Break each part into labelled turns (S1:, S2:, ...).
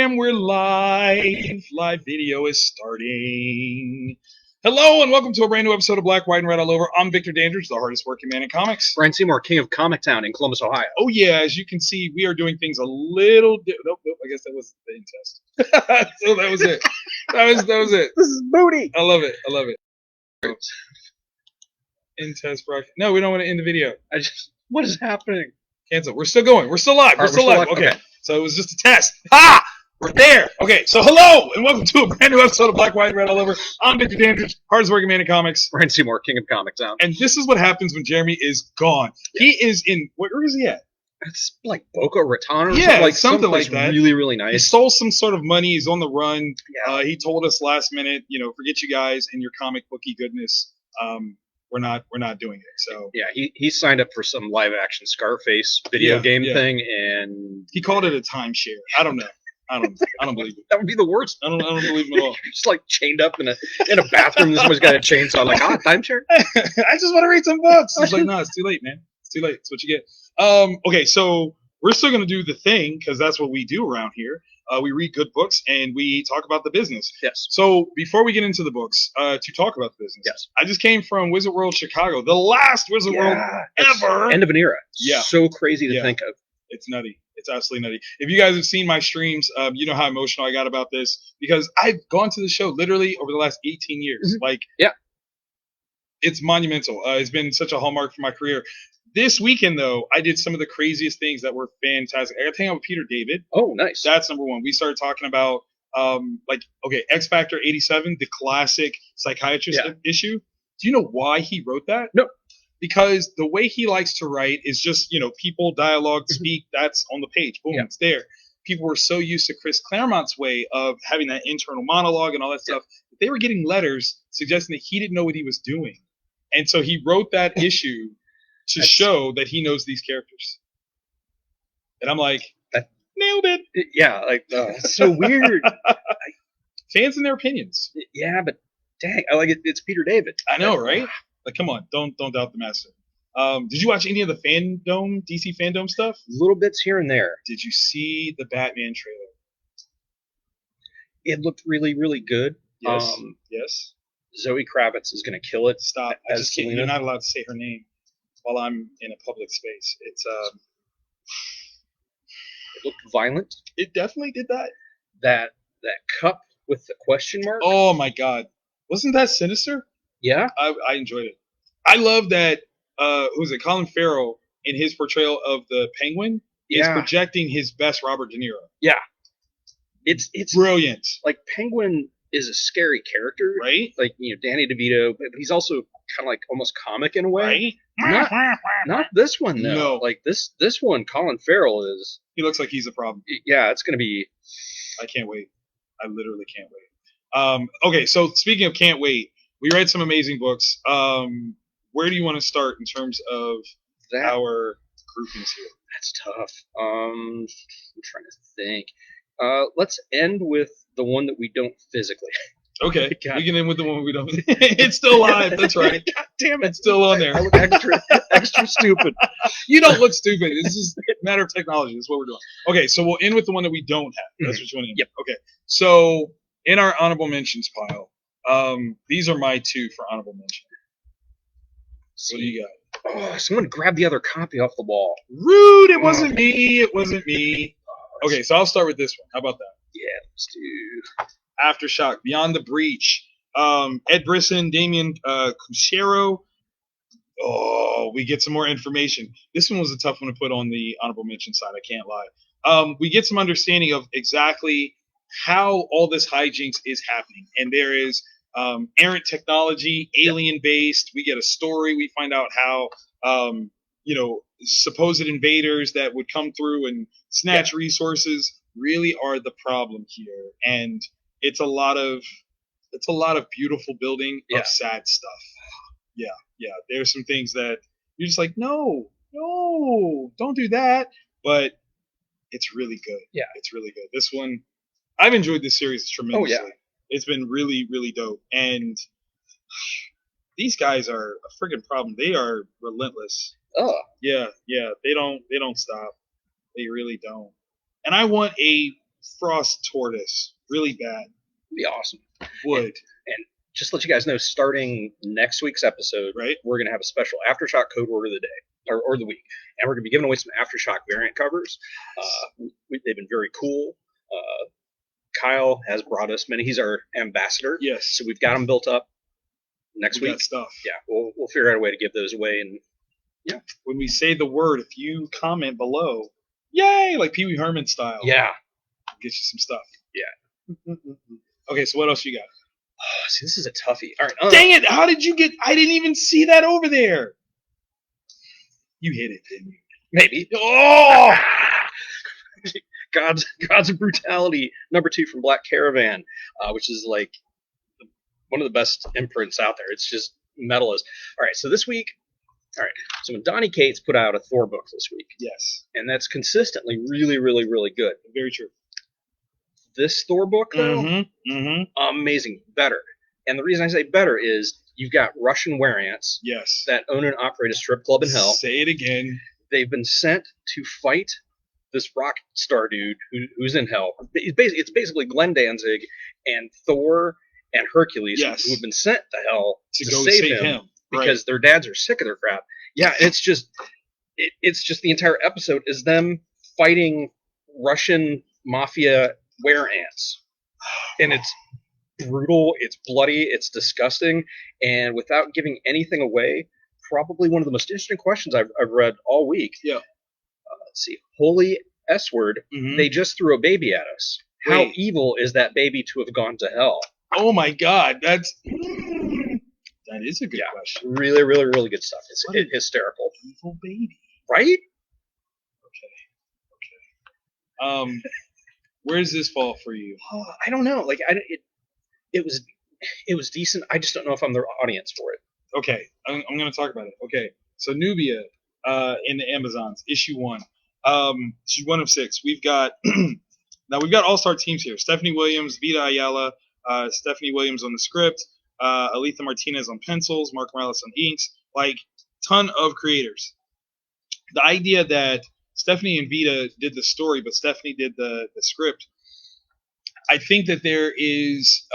S1: And we're live. Live video is starting. Hello and welcome to a brand new episode of Black, White, and Red All Over. I'm Victor Dandridge, the hardest working man in comics.
S2: Ryan Seymore, king of Comic Town in Columbus, Ohio.
S1: Oh yeah, as you can see, we are doing things a little different. Nope, I guess that was the in-test. So that was it. That was it.
S2: This is booty.
S1: I love it. In-test broadcast. No, we don't want to end the video.
S2: What is happening?
S1: Cancel. We're still going. We're still live.
S2: All right,
S1: we're still live.
S2: Okay.
S1: So it was just a test. Ha! We're there. Okay, so hello and welcome to a brand new episode of Black, White, and Red All Over. I'm Victor Dandridge, hardest working man in comics.
S2: Ryan Seymore, king of Comic Town.
S1: And this is what happens when Jeremy is gone. He is in, where is he at?
S2: It's like Boca Raton or
S1: Yeah,
S2: something
S1: like that.
S2: Really, really nice.
S1: He stole some sort of money. He's on the run.
S2: Yeah.
S1: He told us last minute, forget you guys and your comic booky goodness. We're not doing it. So
S2: yeah, he signed up for some live action Scarface video game thing, and
S1: he called it a timeshare. I don't know. I don't believe it.
S2: That would be the worst.
S1: I don't believe him at all.
S2: Just like chained up in a bathroom. Somebody's got a chainsaw. Like, timeshare.
S1: I just want to read some books. It's like, no, it's too late, man. It's too late. It's what you get. Okay, so we're still gonna do the thing because that's what we do around here. We read good books and we talk about the business.
S2: Yes.
S1: So before we get into the books, to talk about the business,
S2: yes,
S1: I just came from Wizard World Chicago, the last Wizard World ever.
S2: End of an era.
S1: Yeah.
S2: So crazy to think of.
S1: It's nutty. It's absolutely nutty. If you guys have seen my streams, you know how emotional I got about this because I've gone to the show literally over the last 18 years.
S2: Mm-hmm.
S1: Like,
S2: yeah,
S1: it's monumental. It's been such a hallmark for my career. This weekend, though, I did some of the craziest things that were fantastic. I got to hang out with Peter David.
S2: Oh, nice.
S1: That's number one. We started talking about, X Factor 87, the classic psychiatrist issue. Do you know why he wrote that?
S2: No.
S1: Because the way he likes to write is just, people, dialogue, speak, that's on the page. Boom, it's there. People were so used to Chris Claremont's way of having that internal monologue and all that stuff. They were getting letters suggesting that he didn't know what he was doing. And so he wrote that issue to show that he knows these characters. And I'm like, nailed it.
S2: Yeah, it's so weird.
S1: Fans and their opinions.
S2: Yeah, but dang, I like it. It's Peter David.
S1: I know, right? Like, come on, don't doubt the master. Did you watch any of the fandom, DC fandom stuff?
S2: Little bits here and there.
S1: Did you see the Batman trailer?
S2: It looked really, really good.
S1: Yes. Yes.
S2: Zoe Kravitz is going to kill it.
S1: Stop. I just can't. You're not allowed to say her name while I'm in a public space. It's
S2: It looked violent.
S1: It definitely did that.
S2: That cup with the question mark.
S1: Oh my God, wasn't that sinister?
S2: Yeah,
S1: I enjoyed it. I love that. Who was it? Colin Farrell in his portrayal of the Penguin is projecting his best Robert De Niro.
S2: Yeah, it's
S1: brilliant.
S2: Like Penguin is a scary character,
S1: right?
S2: Like Danny DeVito, but he's also kind of like almost comic in a way. Right? Not this one though.
S1: No.
S2: Like this one, Colin Farrell is.
S1: He looks like he's a problem.
S2: Yeah, it's gonna be.
S1: I can't wait. I literally can't wait. Okay, so speaking of can't wait, we read some amazing books. Where do you want to start in terms of our groupings here?
S2: That's tough. I'm trying to think. Let's end with the one that we don't physically.
S1: Okay, we can end with the one we don't. It's still live. That's right. God damn it, it's still on there.
S2: I look extra stupid.
S1: You don't look stupid. It's just a matter of technology. That's what we're doing. Okay, so we'll end with the one that we don't have. That's what you want to end.
S2: Yep.
S1: Okay, so in our honorable mentions pile, these are my two for honorable mention. What do you got?
S2: Oh, someone grabbed the other copy off the wall.
S1: Rude. It wasn't me. It wasn't me. Okay, so I'll start with this one. How about that?
S2: Yeah, let's do
S1: AfterShock, Beyond the Breach. Ed Brisson, Damian Cusero. Oh, we get some more information. This one was a tough one to put on the honorable mention side. I can't lie. We get some understanding of exactly how all this hijinks is happening. And there is errant technology, alien-based. We get a story. We find out how, supposed invaders that would come through and snatch resources really are the problem here. And it's a lot of beautiful building of sad stuff. Yeah. There's some things that you're just like, no, don't do that. But it's really good. Yeah, it's really good. This one, I've enjoyed this series tremendously. Oh, yeah. It's been really, really dope. And these guys are a friggin' problem. They are relentless. Yeah. They don't stop. They really don't. And I want a frost tortoise. Really bad.
S2: It'd be awesome.
S1: Would.
S2: And just to let you guys know, starting next week's episode,
S1: right,
S2: we're going to have a special AfterShock code word of the day, or the week. And we're going to be giving away some AfterShock variant covers. They've been very cool. Kyle has brought us many. He's our ambassador.
S1: Yes.
S2: So we've got them built up. Next week.
S1: Stuff.
S2: Yeah, we'll figure out a way to give those away. And yeah.
S1: When we say the word, if you comment below, yay, like Pee Wee Herman style.
S2: Yeah.
S1: Get you some stuff.
S2: Yeah.
S1: Okay, so what else you got?
S2: Oh, see, this is a toughie. All right.
S1: Dang it! How did you get? I didn't even see that over there. You hit it, didn't you?
S2: Maybe.
S1: Oh!
S2: Gods of Brutality, #2 from Black Caravan, which is like one of the best imprints out there. It's just metal as. All right, so this week, so when Donny Cates put out a Thor book this week.
S1: Yes.
S2: And that's consistently really, really, really good.
S1: Very true.
S2: This Thor book, though, amazing, better. And the reason I say better is you've got Russian were-ants that own and operate a strip club in hell.
S1: Say it again.
S2: They've been sent to fight this rock star dude who's in hell. It's basically Glenn Danzig and Thor and Hercules who have been sent to hell to go save him because their dads are sick of their crap. Yeah, it's just the entire episode is them fighting Russian mafia were-ants. And it's brutal, it's bloody, it's disgusting, and without giving anything away, probably one of the most interesting questions I've read all week.
S1: Yeah.
S2: Let's see. Holy S-word, they just threw a baby at us. How evil is that baby to have gone to hell?
S1: Oh my God, that is a good question.
S2: Really, really, really good stuff. It's hysterical.
S1: Evil baby.
S2: Right?
S1: Okay. Where does this fall for you?
S2: Oh, I don't know. Like it was decent. I just don't know if I'm the audience for it.
S1: Okay, I'm going to talk about it. Okay, so Nubia in the Amazons, issue 1. Issue 1 of 6. We've got now we've got all-star teams here. Stephanie Williams, Vita Ayala, Stephanie Williams on the script, Aletha Martinez on pencils, Mark Morales on inks. Like, ton of creators. The idea that Stephanie and Vita did the story, but Stephanie did the script. I think that there is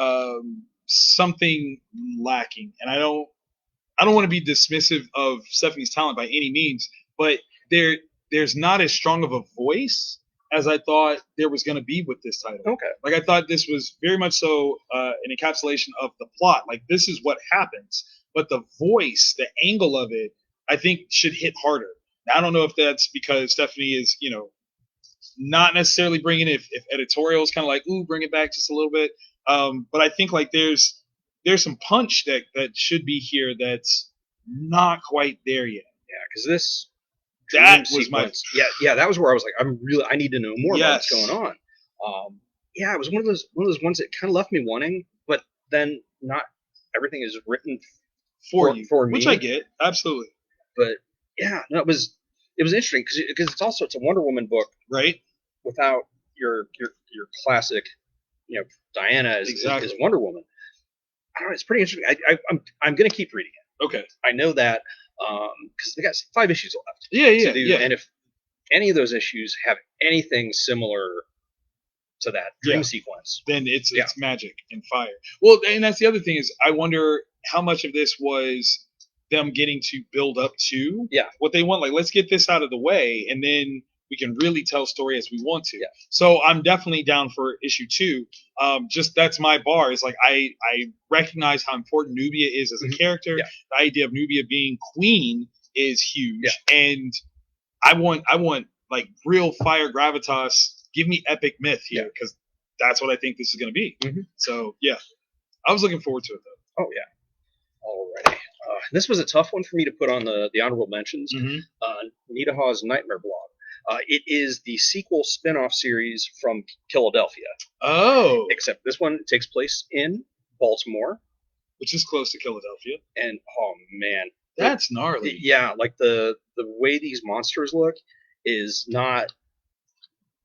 S1: something lacking, and I don't want to be dismissive of Stephanie's talent by any means, but there's not as strong of a voice as I thought there was going to be with this title.
S2: Okay.
S1: Like, I thought this was very much so an encapsulation of the plot. Like, this is what happens, but the voice, the angle of it, I think should hit harder. Now, I don't know if that's because Stephanie is, not necessarily bringing it, if editorial is kind of like, ooh, bring it back just a little bit. But I think like there's some punch that should be here that's not quite there yet.
S2: Yeah, because
S1: that was
S2: that was where I was like, I need to know more about what's going on. It was one of those ones that kind of left me wanting, but then not everything is written for me,
S1: which I get absolutely.
S2: But yeah, no, it was interesting because it's a Wonder Woman book,
S1: right?
S2: Without your classic, Diana is Wonder Woman. I don't know. It's pretty interesting. I'm gonna keep reading it.
S1: Okay.
S2: I know that because they got 5 issues left.
S1: Yeah.
S2: And if any of those issues have anything similar to that dream sequence,
S1: then it's magic and fire. Well, and that's the other thing is I wonder how much of this was them getting to build up to what they want. Like, let's get this out of the way, and then we can really tell story as we want to.
S2: Yeah.
S1: So I'm definitely down for issue 2. Just that's my bar. Is like I recognize how important Nubia is as a character.
S2: Yeah.
S1: The idea of Nubia being queen is huge, and I want like real fire gravitas. Give me epic myth here because that's what I think this is going to be. So yeah, I was looking forward to it though.
S2: Oh yeah. Alrighty. This was a tough one for me to put on the honorable mentions. Nidahaw's Nightmare blog. It is the sequel spin-off series from Philadelphia.
S1: Oh.
S2: Except this one takes place in Baltimore.
S1: Which is close to Philadelphia.
S2: And, oh, man.
S1: That's gnarly.
S2: Like the way these monsters look is not...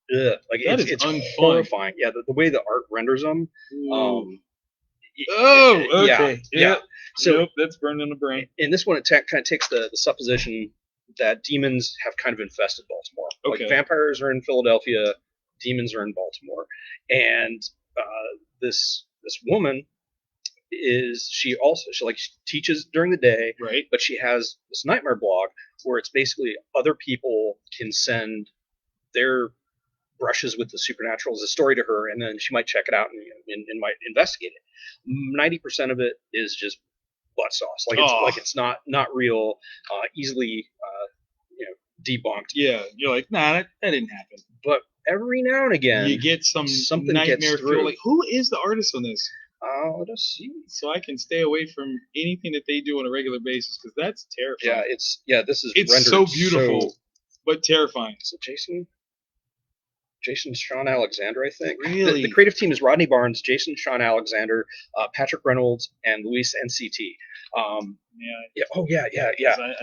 S2: it's horrifying. Yeah, the way the art renders them.
S1: Okay.
S2: Yeah. So
S1: that's burned in the brain.
S2: In this one, it kind of takes the supposition that demons have kind of infested Baltimore.
S1: Okay.
S2: Like vampires are in Philadelphia, demons are in Baltimore, and this woman she teaches during the day,
S1: right?
S2: But she has this nightmare blog where it's basically other people can send their brushes with the supernatural as a story to her, and then she might check it out and might investigate it. 90% of it is just butt sauce, it's not real, easily debunked.
S1: Yeah, you're like, nah, that didn't happen.
S2: But every now and again,
S1: you get something nightmare feel. Like, who is the artist on this?
S2: Let us see.
S1: So I can stay away from anything that they do on a regular basis, because that's terrifying.
S2: It's
S1: so beautiful, but terrifying.
S2: So Jason Sean Alexander, I think.
S1: Really?
S2: The creative team is Rodney Barnes, Jason Sean Alexander, Patrick Reynolds, and Luis NCT.
S1: I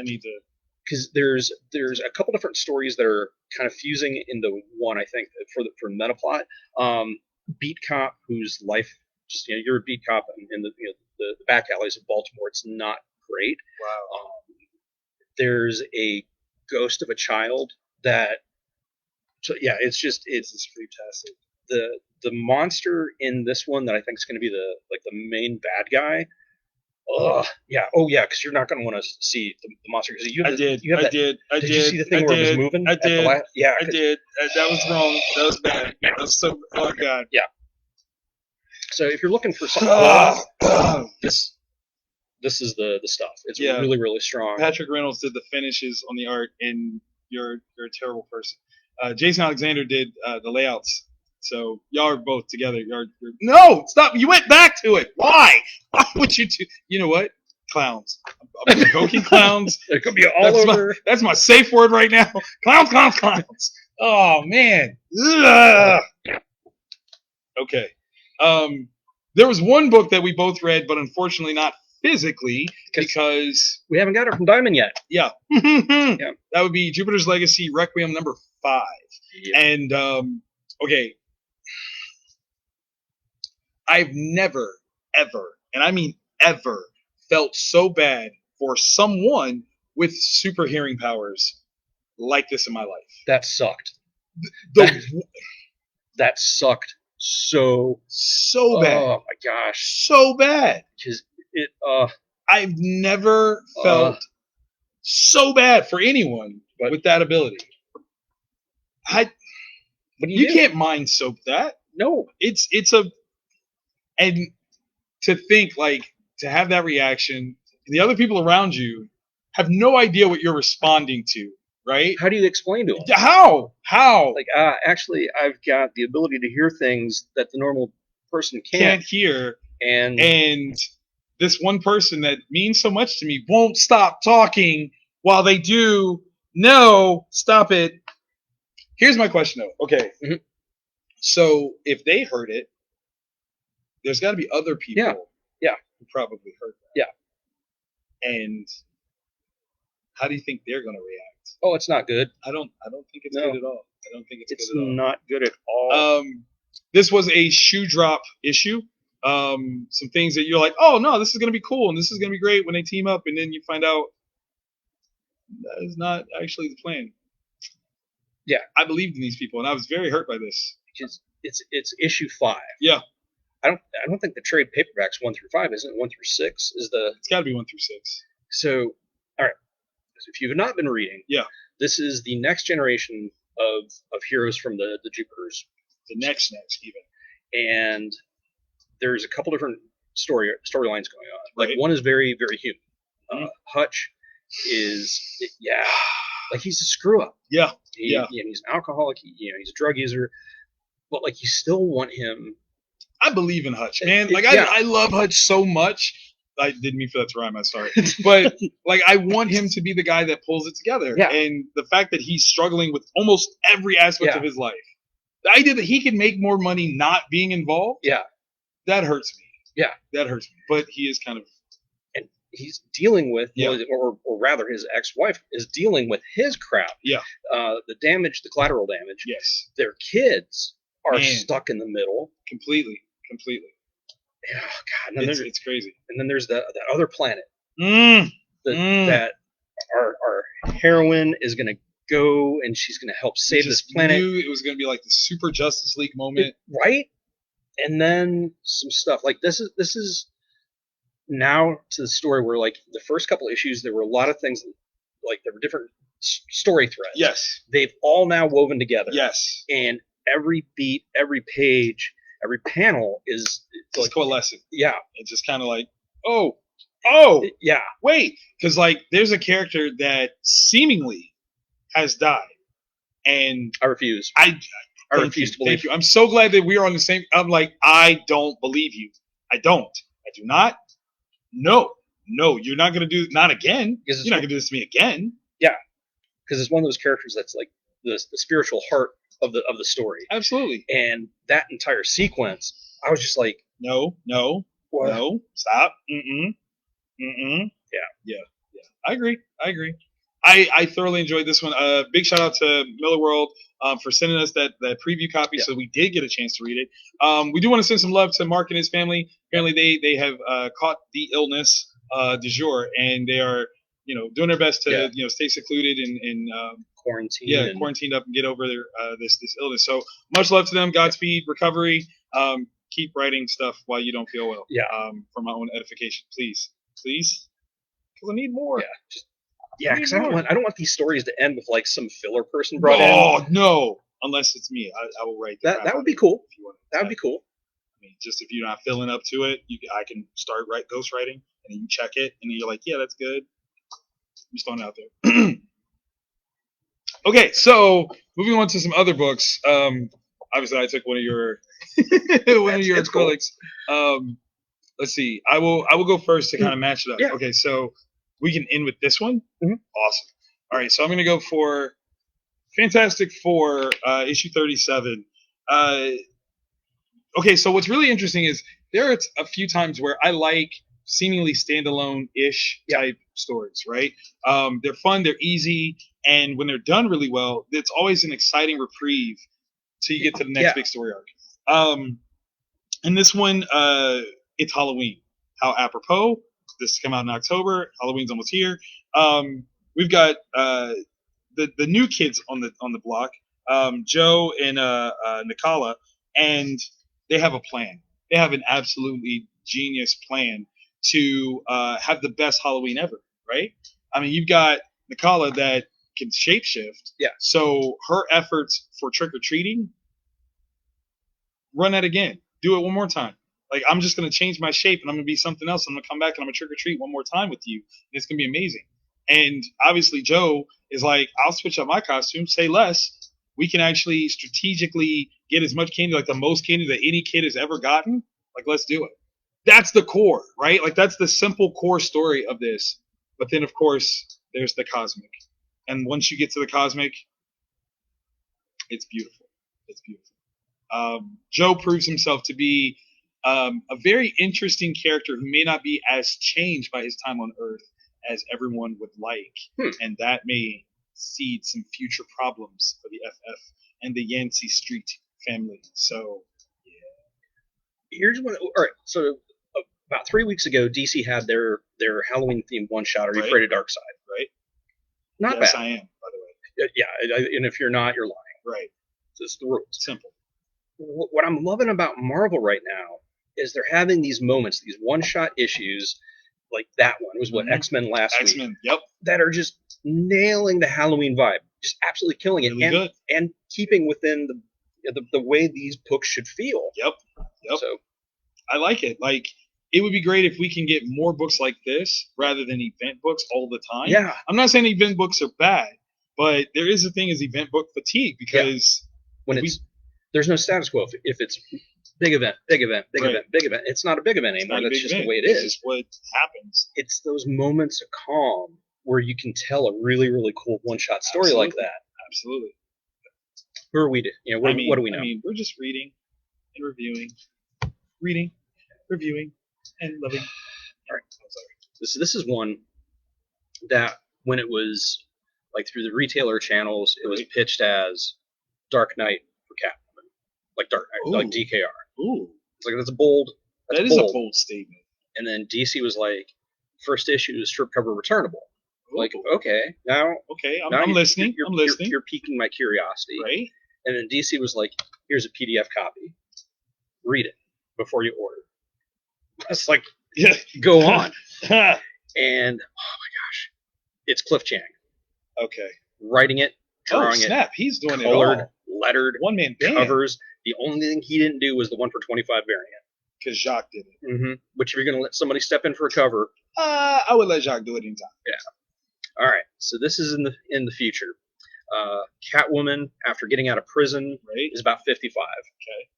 S1: need to.
S2: Because there's a couple different stories that are kind of fusing into one, I think, for the meta plot. Beat cop whose life, just you're a beat cop in the back alleys of Baltimore. It's not great.
S1: Wow.
S2: There's a ghost of a child that. So yeah, it's fantastic. The monster in this one that I think is going to be the main bad guy. Because you're not going to want to see the monster, because Did you see the thing where it was moving?
S1: I did. I did. That was wrong. That was bad. That was so. Oh god.
S2: Yeah. So if you're looking for something, this is the stuff. It's really, really strong.
S1: Patrick Reynolds did the finishes on the art, and you're a terrible person. Jason Alexander did the layouts. So y'all are both together. No, stop! You went back to it. Why? Why would you do? You know what? Clowns. I'm joking. Clowns.
S2: It could be all over.
S1: That's my safe word right now. Clowns. Oh man. Ugh. Okay. There was one book that we both read, but unfortunately not physically, because
S2: we haven't got it from Diamond yet.
S1: Yeah. Yeah. That would be Jupiter's Legacy, Requiem number 5. Yeah. And okay. I've never, ever, and I mean ever, felt so bad for someone with super hearing powers like this in my life.
S2: That sucked. That sucked so bad. Oh my gosh,
S1: so bad.
S2: Because
S1: I've never felt so bad for anyone with that ability. You can't mind soak that.
S2: No,
S1: it's and to think, like, to have that reaction, the other people around you have no idea what you're responding to, right?
S2: How do you explain to them?
S1: How?
S2: Like, actually, I've got the ability to hear things that the normal person
S1: can't hear,
S2: and
S1: this one person that means so much to me won't stop talking while they do. No, stop it. Here's my question, though. Okay.
S2: Mm-hmm.
S1: So if they heard it, there's got to be other people who probably heard that.
S2: Yeah.
S1: And how do you think they're going to react?
S2: Oh, it's not good.
S1: I don't think it's good at all. I don't think it's
S2: good at all. It's not good at all.
S1: This was a shoe drop issue. Some things that you're like, oh, no, this is going to be cool, and this is going to be great when they team up, and then you find out that is not actually the plan.
S2: Yeah.
S1: I believed in these people, and I was very hurt by this.
S2: It's issue 5.
S1: Yeah.
S2: I don't think the trade paperbacks 1 through 5, isn't it? 1 through 6 is the.
S1: It's got to be 1 through 6.
S2: So, all right. So if you have not been reading, this is the next generation of heroes from the Jupiters.
S1: The next even.
S2: And there's a couple different storylines going on. Like,
S1: right.
S2: One is very, very human. Hutch is like, he's a screw up.
S1: Yeah.
S2: He's an alcoholic. He's a drug user. But like, you still want him.
S1: I believe in Hutch, man. Like, I love Hutch so much. I didn't mean for that to rhyme. I'm sorry, but like, I want him to be the guy that pulls it together.
S2: Yeah.
S1: And the fact that he's struggling with almost every aspect of his life, the idea that he can make more money not being involved, that hurts me.
S2: Yeah,
S1: that hurts me. But he is kind of,
S2: and he's dealing with, or rather, his ex-wife is dealing with his crap.
S1: Yeah,
S2: the damage, the collateral damage.
S1: Yes,
S2: their kids are stuck in the middle.
S1: Completely.
S2: Oh God! And
S1: it's crazy.
S2: And then there's that other planet
S1: that
S2: our heroine is going to go and she's going to help save this planet.
S1: Knew it was going to be like the Super Justice League moment,
S2: right? And then some stuff like this is now to the story where like the first couple issues there were a lot of things like there were different story threads.
S1: Yes,
S2: they've all now woven together.
S1: Yes,
S2: and every beat, every page, every panel is
S1: like coalescing.
S2: Yeah,
S1: it's just kind of like
S2: yeah.
S1: Wait, because like there's a character that seemingly has died, and
S2: I refuse.
S1: I refuse to believe. Thank you. I'm so glad that we are on the same. I'm like, I don't believe you. I do not. No, you're not gonna do. Not again. You're not gonna do this to me again.
S2: Yeah, because it's one of those characters that's like the spiritual heart of the story.
S1: Absolutely.
S2: And that entire sequence, I was just like,
S1: no, stop. Yeah. I agree. I thoroughly enjoyed this one. Big shout out to Miller World for sending us that preview copy, so we did get a chance to read it. We do want to send some love to Mark and his family. Apparently, they have caught the illness du jour, and they are doing their best to stay secluded and
S2: quarantine.
S1: Yeah, quarantined up and get over this illness. So much love to them. Godspeed, recovery. Keep writing stuff while you don't feel well.
S2: Yeah.
S1: For my own edification, please, because I need more.
S2: Yeah. Because I don't want these stories to end with like some filler person brought in.
S1: Oh no, unless it's me, I will write
S2: that. That would be cool. If you want. That would be cool.
S1: I mean, just if you're not feeling up to it, I can start ghostwriting, and then you check it, and then you're like, yeah, that's good. I'm just throwing it out there. Okay, so moving on to some other books. Obviously, I took one of your acrylics. Cool. Let's see. I will go first to kind of match it up.
S2: Yeah.
S1: Okay, so we can end with this one.
S2: Mm-hmm.
S1: Awesome. All right, so I'm going to go for Fantastic Four, issue 37. Okay, so what's really interesting is there are a few times where I like seemingly standalone-ish type stories, right? They're fun, they're easy, and when they're done really well, it's always an exciting reprieve till you get to the next big story arc. And this one, it's Halloween. How apropos. This come out in October. Halloween's almost here. We've got the new kids on the block, Joe and Nicola, and they have a plan. They have an absolutely genius plan to have the best Halloween ever, right? I mean, you've got Nicola that can shapeshift.
S2: Yeah.
S1: So her efforts for trick-or-treating, run that again. Do it one more time. Like, I'm just going to change my shape, and I'm going to be something else. I'm going to come back, and I'm going to trick-or-treat one more time with you. And it's going to be amazing. And obviously Joe is like, I'll switch up my costume, say less. We can actually strategically get as much candy, like the most candy that any kid has ever gotten. Like, let's do it. That's the core, right? Like, that's the simple core story of this. But then, of course, there's the cosmic. And once you get to the cosmic, it's beautiful. It's beautiful. Joe proves himself to be a very interesting character who may not be as changed by his time on Earth as everyone would like. And that may seed some future problems for the FF and the Yancey Street family. So, yeah.
S2: Here's one. All right. So about 3 weeks ago, DC had their Halloween themed one shot, Are You Afraid of Darkseid?
S1: Right.
S2: Not
S1: yes,
S2: bad.
S1: I am, by the way.
S2: Yeah. And if you're not, you're lying.
S1: Right.
S2: So it's the rules.
S1: Simple.
S2: What I'm loving about Marvel right now is they're having these moments, these one-shot issues, like that one was what X-Men last week.
S1: X-Men, yep.
S2: That are just nailing the Halloween vibe, just absolutely killing it,
S1: really
S2: and keeping within the way these books should feel.
S1: Yep.
S2: So
S1: I like it. Like, it would be great if we can get more books like this rather than event books all the time.
S2: Yeah.
S1: I'm not saying event books are bad, but there is a thing as event book fatigue because
S2: when there's no status quo. If it's big event, it's not a big event anymore. That's just the way it is.
S1: It's just what happens.
S2: It's those moments of calm where you can tell a really, really cool one-shot story like that.
S1: Absolutely.
S2: Who are we to? What do we know?
S1: I mean, we're just reading and reviewing. Reading, reviewing, and loving. All right. I'm sorry.
S2: This is one that when it was like through the retailer channels, it was pitched as Dark Knight for Catwoman, like Dark Knight, like DKR.
S1: Ooh,
S2: it's like that's bold.
S1: That is a bold statement.
S2: And then DC was like, first issue is strip cover returnable. Like, okay, now
S1: I'm listening. I'm listening.
S2: You're piquing my curiosity,
S1: right?
S2: And then DC was like, "Here's a PDF copy. Read it before you order." It's like,
S1: yeah,
S2: go on. And oh my gosh, it's Cliff Chiang.
S1: Okay,
S2: writing it, drawing
S1: snap! He's doing
S2: colored,
S1: it all.
S2: Lettered,
S1: one man band.
S2: Covers. The only thing he didn't do was the 1/25 variant.
S1: Because Jacques did it.
S2: Mm-hmm. Which, if you're going to let somebody step in for a cover,
S1: I would let Jacques do it anytime.
S2: Yeah. All right. So this is in the future. Catwoman, after getting out of prison, is about 55.
S1: Okay.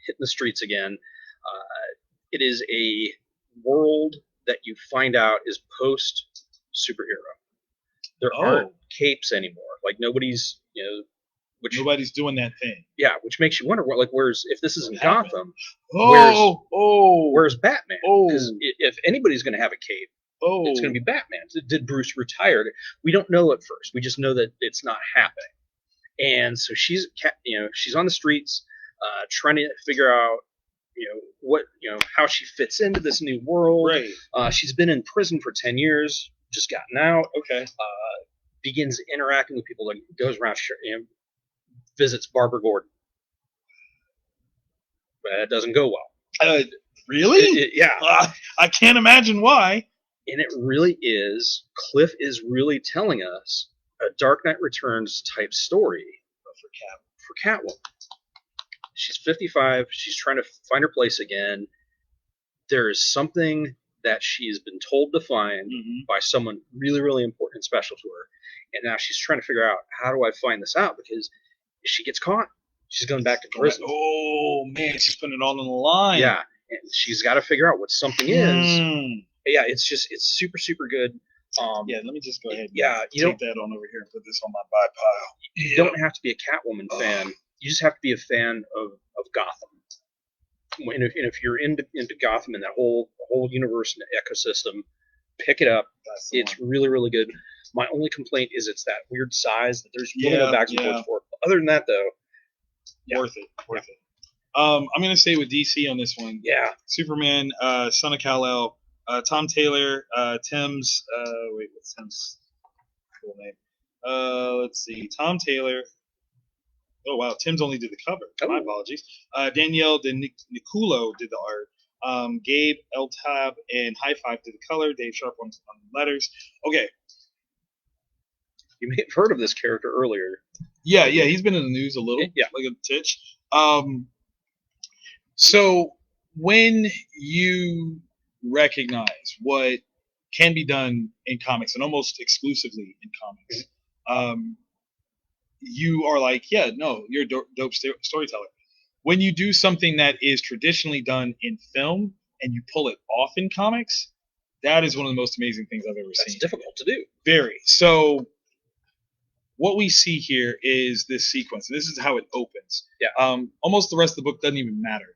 S2: Hitting the streets again. It is a world that you find out is post superhero. There aren't capes anymore. Like nobody's,
S1: nobody's doing that thing.
S2: Yeah, which makes you wonder where's if this is in Gotham, where's Batman? Because if anybody's going to have a cape, it's going to be Batman. Did Bruce retire? We don't know at first. We just know that it's not happening. And so she's on the streets, trying to figure out, how she fits into this new world.
S1: Right.
S2: She's been in prison for 10 years, just gotten out.
S1: Okay.
S2: Begins interacting with people, goes around, visits Barbara Gordon. But it doesn't go well.
S1: Really?
S2: Yeah.
S1: I can't imagine why.
S2: And it really is. Cliff is really telling us a Dark Knight Returns type story for Catwoman. She's 55. She's trying to find her place again. There is something that she's been told to find by someone really, really important and special to her. And now she's trying to figure out, how do I find this out? Because if she gets caught, she's going back to prison.
S1: Oh, man, she's putting it all on the line.
S2: Yeah, and she's got to figure out what something is. Yeah, it's super, super good.
S1: Let me just go ahead and
S2: take
S1: that on over here and put this on my buy pile.
S2: You don't have to be a Catwoman fan. You just have to be a fan of Gotham. And if you're into Gotham and that whole universe and ecosystem, pick it up. It's really, really good. My only complaint is it's that weird size that there's really no back and forth for. Other than that, though,
S1: worth it. I'm gonna stay with DC on this one.
S2: Yeah.
S1: Superman, son of Kal-El, Tom Taylor, Tim's. What's Tim's full name? Let's see. Tom Taylor. Oh wow, Tim's only did the cover. My apologies. Danielle De Niculo did the art. Gabe Eltab and High Five did the color. Dave Sharp on the letters. Okay.
S2: You may have heard of this character earlier.
S1: Yeah, he's been in the news a little, like a titch. So when you recognize what can be done in comics, and almost exclusively in comics, you are like, you're a dope storyteller. When you do something that is traditionally done in film and you pull it off in comics, that is one of the most amazing things I've ever seen.
S2: It's difficult to do.
S1: Very. So what we see here is this sequence. This is how it opens.
S2: Yeah.
S1: Almost the rest of the book doesn't even matter.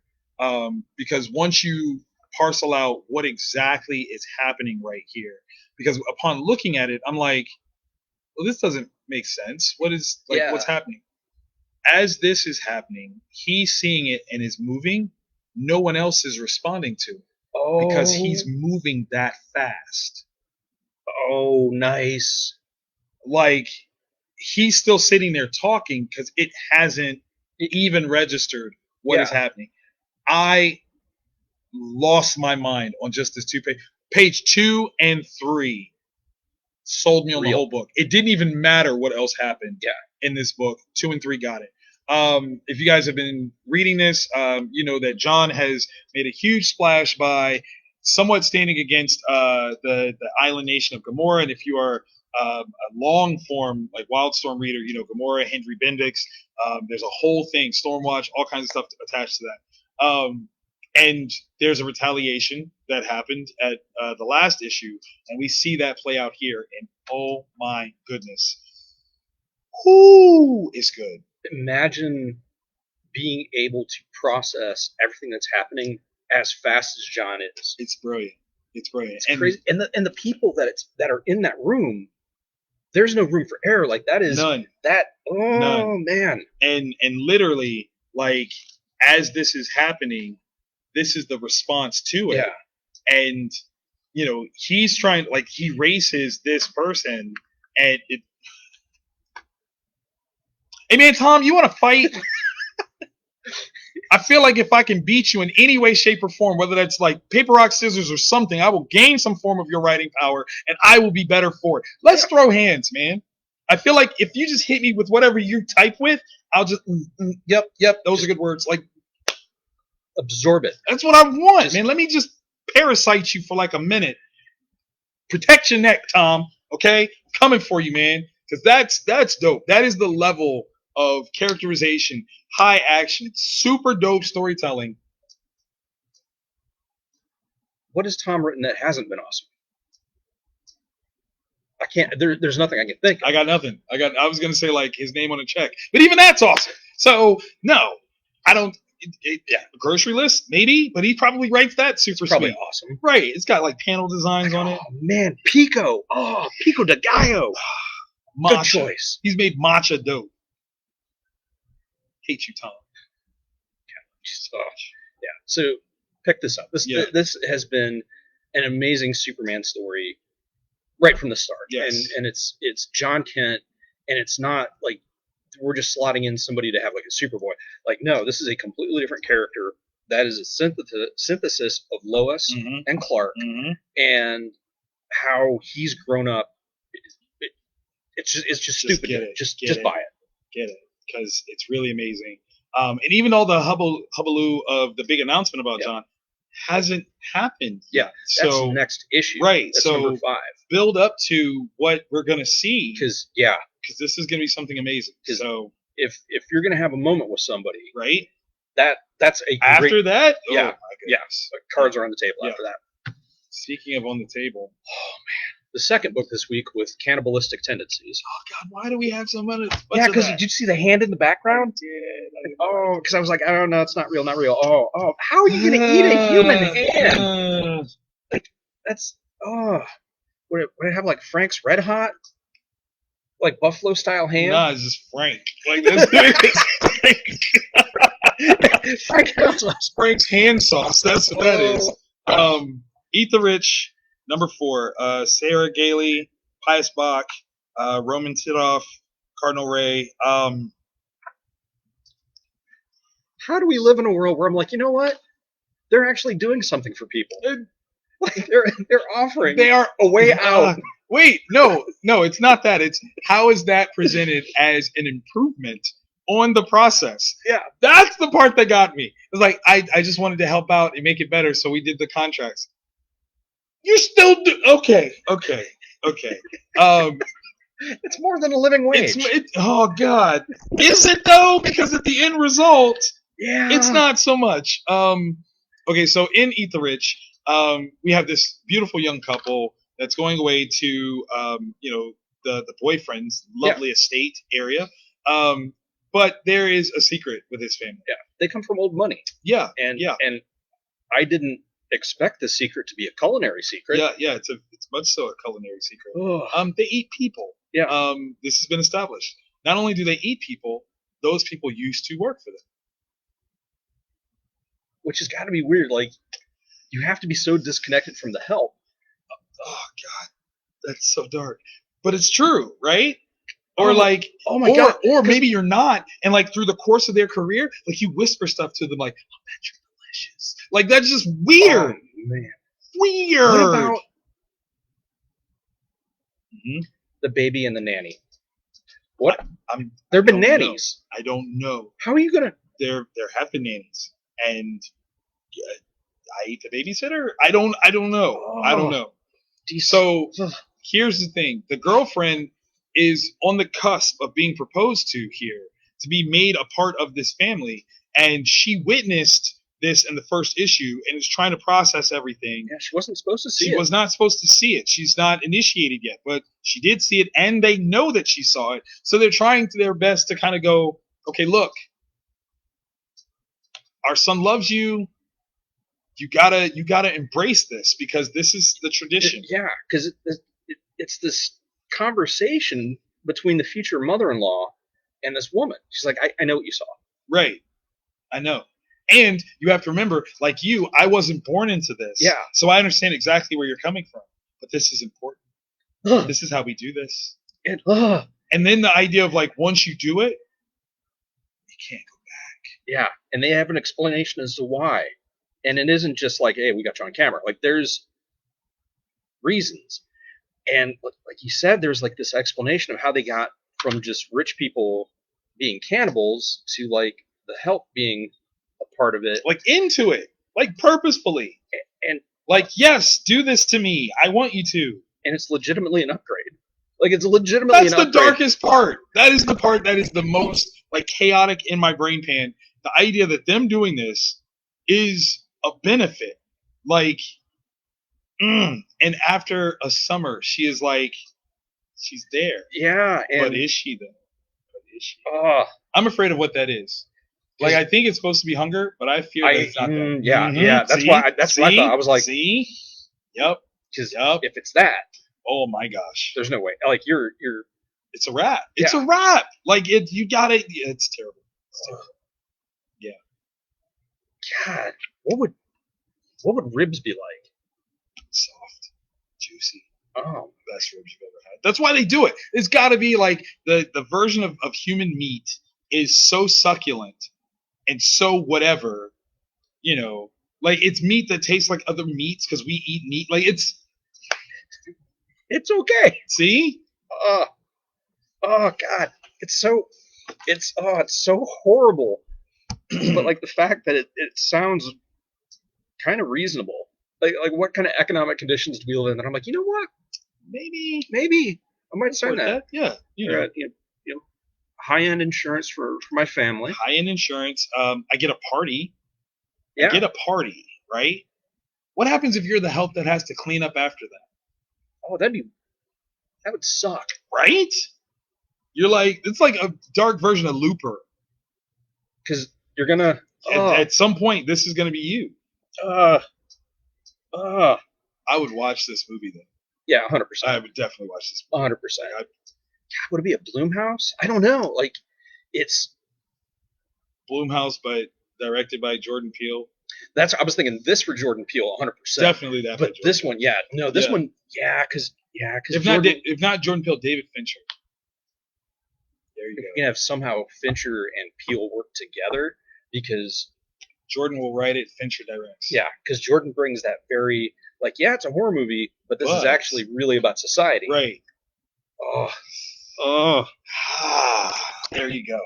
S1: Because once you parcel out what exactly is happening right here, because upon looking at it, I'm like, well, this doesn't make sense. What's happening? As this is happening, he's seeing it and is moving. No one else is responding to it because he's moving that fast.
S2: Oh, nice.
S1: Like, he's still sitting there talking because it hasn't even registered what is happening. I lost my mind on just this page 2 and 3 sold me on the whole book. It didn't even matter what else happened in this book. 2 and 3 got it. If you guys have been reading this, you know that John has made a huge splash by somewhat standing against the island nation of Gomorrah. And if you are a long form like Wildstorm reader, you know Gomorrah, Henry Bendix. There's a whole thing, Stormwatch, all kinds of stuff attached to that. And there's a retaliation that happened at the last issue, and we see that play out here. And oh my goodness, it's good.
S2: Imagine being able to process everything that's happening as fast as John is.
S1: It's brilliant. It's
S2: crazy. And the people that are in that room, there's no room for error. Like that is
S1: none.
S2: None. Man.
S1: And literally, like as this is happening, this is the response to it.
S2: Yeah.
S1: And he's trying, like, he races this person, and it. Hey man, Tom, you want to fight? I feel like if I can beat you in any way, shape, or form, whether that's like paper, rock, scissors, or something, I will gain some form of your writing power, and I will be better for it. Let's throw hands, man. I feel like if you just hit me with whatever you type with, I'll just yep, those are good words. Like,
S2: absorb it.
S1: That's what I want, man. Let me just parasite you for like a minute. Protect your neck, Tom. Okay, I'm coming for you, man. Because that's dope. That is the level of characterization, high action, super dope storytelling.
S2: What has Tom written that hasn't been awesome? I can't. There's nothing I can think of.
S1: I got nothing. I was gonna say like his name on a check, but even that's awesome. So no, I don't. Yeah, grocery list maybe, but he probably writes that super
S2: it's probably
S1: sweet.
S2: Awesome.
S1: Right? It's got like panel designs on it.
S2: Oh man, Pico. Oh, Pico de Gallo. Good choice.
S1: He's made matcha dope. Hate you, Tom.
S2: Yeah. So pick this up. This has been an amazing Superman story right from the start.
S1: Yes.
S2: And it's John Kent, and it's not like we're just slotting in somebody to have like a Superboy. Like, no, this is a completely different character that is a synthesis of Lois and Clark, and how he's grown up. It's just stupid. Just buy it.
S1: Get it, because it's really amazing. And even all the hubbaloo of the big announcement about John hasn't happened yet.
S2: That's the next issue.
S1: Right.
S2: That's
S1: so
S2: number 5.
S1: Build up to what we're gonna see.
S2: Because
S1: this is gonna be something amazing. So
S2: if you're gonna have a moment with somebody,
S1: right?
S2: That's a
S1: after
S2: great,
S1: that.
S2: Yeah. Cards are on the table after that.
S1: Speaking of on the table,
S2: oh man. The second book this week with cannibalistic tendencies.
S1: Oh God, why do we have so much?
S2: Yeah, because did you see the hand in the background?
S1: I did.
S2: Oh, because I was like, I don't know, it's not real. Oh, how are you gonna eat a human hand? Like, that's would it have like Frank's Red Hot, like buffalo style ham?
S1: Nah, it's just Frank. Like this. Frank's hand sauce. That's what that is. Eat the Rich. Number 4, Sarah Gailey, Pius Bach, Roman Titoff, Cardinal Ray.
S2: How do we live in a world where I'm like, you know what? They're actually doing something for people. Like they're offering.
S1: They are
S2: a way out.
S1: Wait, no, it's not that. It's how is that presented as an improvement on the process?
S2: Yeah,
S1: that's the part that got me. It's like I just wanted to help out and make it better, so we did the contracts. You still do okay.
S2: It's more than a living wage.
S1: Oh God, is it though? Because at the end result, it's not so much. Okay, so in Eat the Rich, we have this beautiful young couple that's going away to the boyfriend's lovely estate area. But there is a secret with his family.
S2: Yeah, they come from old money.
S1: Yeah,
S2: and I didn't expect the secret to be a culinary secret.
S1: Yeah, it's much so a culinary secret.
S2: Ugh.
S1: They eat people.
S2: Yeah.
S1: This has been established. Not only do they eat people, those people used to work for them.
S2: Which has got to be weird. Like, you have to be so disconnected from the help.
S1: Oh God, that's so dark. But it's true, right? Or like,
S2: oh my God,
S1: or maybe you're not, and like through the course of their career, like you whisper stuff to them, like, "I bet you're delicious." Like that's just weird.
S2: Oh, man,
S1: weird.
S2: What about the baby and the nanny? What? There've been nannies.
S1: I don't know.
S2: How are you gonna?
S1: There have been nannies, and I ate the babysitter. I don't know.
S2: Oh.
S1: I don't know. So here's the thing: the girlfriend is on the cusp of being proposed to here, to be made a part of this family, and she witnessed this in the first issue and is trying to process everything.
S2: Yeah, she wasn't supposed to see it.
S1: She was not supposed to see it. She's not initiated yet, but she did see it, and they know that she saw it. So they're trying their best to kind of go, okay, look, our son loves you. You gotta embrace this because this is the tradition.
S2: Yeah, because it's this conversation between the future mother-in-law and this woman. She's like, I know what you saw.
S1: Right. I know. And you have to remember, like you, I wasn't born into this.
S2: Yeah.
S1: So I understand exactly where you're coming from. But this is important. This is how we do this. And then the idea of like, once you do it, you can't go back.
S2: Yeah. And they have an explanation as to why. And it isn't just like, hey, we got you on camera. Like, there's reasons. And like you said, there's like this explanation of how they got from just rich people being cannibals to like the help being a part of it.
S1: Like into it. Like purposefully.
S2: And
S1: like, yes, do this to me. I want you to.
S2: And it's legitimately an upgrade. Like, it's legitimately
S1: That's the darkest part. That is the part that is the most like chaotic in my brain pan. The idea that them doing this is a benefit. Like, and after a summer, she is like, she's there.
S2: Yeah.
S1: But is she though? I'm afraid of what that is. Like, I think it's supposed to be hunger, but I fear that it's not that.
S2: Yeah, yeah. That's what I thought. I was like,
S1: see? Yep.
S2: Because if it's that,
S1: oh my gosh,
S2: there's no way. Like, you're.
S1: It's a wrap. It's a wrap. Like, you got it. It's terrible. It's terrible. Yeah.
S2: God, what would ribs be like?
S1: Soft, juicy.
S2: Oh,
S1: best ribs you've ever had. That's why they do it. It's got to be like the version of human meat is so succulent and so whatever, like it's meat that tastes like other meats because we eat meat. Like it's
S2: okay.
S1: See?
S2: Oh God, it's so horrible. But like the fact that it sounds kind of reasonable. Like what kind of economic conditions do we live in? And I'm like, you know what? Maybe I might sign that.
S1: Yeah.
S2: High-end insurance for my family.
S1: High-end insurance. I get a party.
S2: Yeah.
S1: I get a party, right? What happens if you're the help that has to clean up after that?
S2: Oh, that would suck.
S1: Right? You're like, it's like a dark version of Looper.
S2: Because you're gonna
S1: at some point this is gonna be you. I would watch this movie then.
S2: Yeah, 100%.
S1: I would definitely watch this
S2: movie. 100%. Would it be a Blumhouse? I don't know. Like, it's
S1: Blumhouse, but directed by Jordan Peele.
S2: I was thinking this for Jordan Peele, 100%.
S1: Definitely that.
S2: But this one, this one, because
S1: if not Jordan Peele, David Fincher. There you go.
S2: You can have somehow Fincher and Peele work together because
S1: Jordan will write it, Fincher directs.
S2: Yeah, because Jordan brings that very it's a horror movie, but this is actually really about society.
S1: Right. There you go.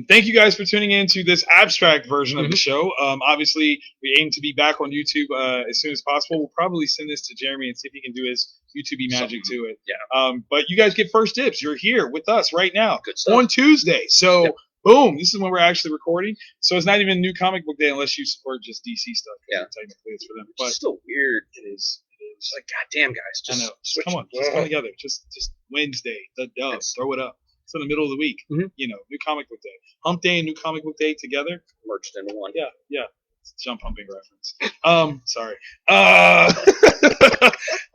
S1: Thank you guys for tuning in to this abstract version of the show. Obviously, we aim to be back on YouTube as soon as possible. We'll probably send this to Jeremy and see if he can do his YouTube magic to it.
S2: Yeah.
S1: But you guys get first dibs. You're here with us right now.
S2: Good stuff.
S1: On Tuesday. So, boom, this is when we're actually recording. So it's not even New Comic Book Day unless you support just DC stuff.
S2: Yeah.
S1: Technically, it's for them. But
S2: it's still weird.
S1: It is.
S2: It's like, goddamn, guys. Just
S1: I know. Come on. Just come together. Just Wednesday. The dub. Throw it up. It's in the middle of the week.
S2: Mm-hmm.
S1: New Comic Book Day. Hump Day and New Comic Book Day together.
S2: Merged into one.
S1: Yeah. It's a jump humping reference. Sorry.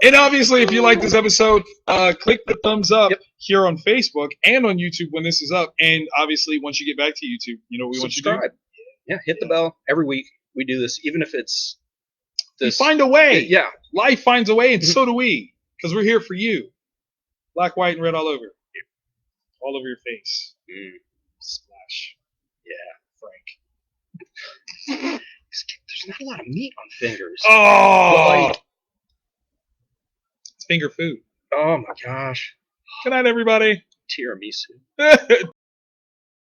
S1: And obviously, if you like this episode, click the thumbs up here on Facebook and on YouTube when this is up. And obviously, once you get back to YouTube, we want you to do.
S2: Yeah, hit the bell. Every week we do this, even if it's this.
S1: You find a way.
S2: Yeah.
S1: Life finds a way, and so do we. Because we're here for you. Black, white, and red all over. All over your face. Splash. Yeah, Frank.
S2: There's not a lot of meat on fingers.
S1: Oh! It's finger food.
S2: Oh my gosh.
S1: Good night, everybody.
S2: Tiramisu.